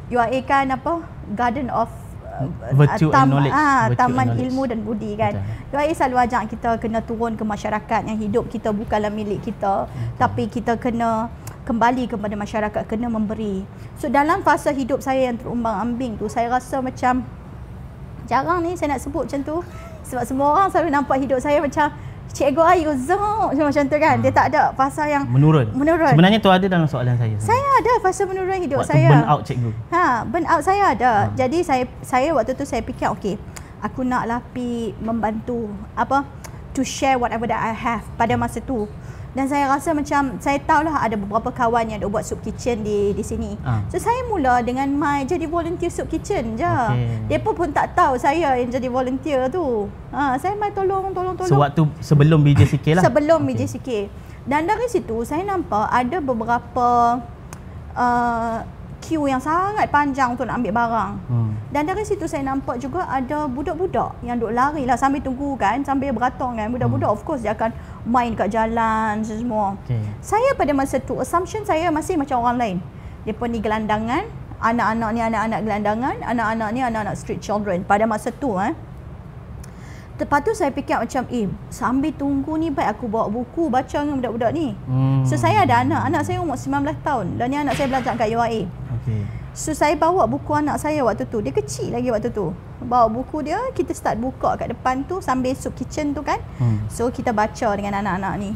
UIA kan apa? Garden of Virtue and knowledge. Taman ilmu dan budi kan. UIA selalu ajak kita kena turun ke masyarakat, yang hidup kita bukanlah milik kita, tapi kita kena kembali kepada masyarakat, kena memberi. So dalam fasa hidup saya yang terumbang-ambing tu, saya rasa macam jarang ni saya nak sebut macam tu, sebab semua orang selalu nampak hidup saya macam Cikgu Ayu macam tu kan. Dia tak ada fasa yang menurun. Sebenarnya tu ada dalam soalan saya. Saya ada fasa menurun hidup waktu saya. Burn out cikgu. Burn out saya ada. Jadi saya waktu tu saya fikir okey, aku naklah pi membantu to share whatever that I have pada masa tu. Dan saya rasa macam, saya tahulah ada beberapa kawan yang duk buat soup kitchen di sini. So saya mula dengan jadi volunteer soup kitchen je. Depa pun tak tahu saya yang jadi volunteer tu. Saya mai tolong. Sewaktu sebelum BJCK lah. Sebelum BJCK. Dan dari situ saya nampak ada beberapa queue yang sangat panjang untuk nak ambil barang. Dan dari situ saya nampak juga ada budak-budak yang duk lari lah sambil tunggu kan, sambil beratong kan. Budak-budak of course dia akan main kat jalan semua. Saya pada masa tu assumption saya masih macam orang lain. Depa ni gelandangan, anak-anak ni anak-anak gelandangan, anak-anak ni anak-anak street children pada masa tu Lepas tu saya fikir macam sambil tunggu ni baik aku bawa buku baca dengan budak-budak ni. So saya ada anak saya umur 19 tahun dan ni anak saya belajar kat UIA. So saya bawa buku anak saya waktu tu, dia kecil lagi waktu tu. Bawa buku dia, kita start buka kat depan tu sambil soup kitchen tu kan. So kita baca dengan anak-anak ni.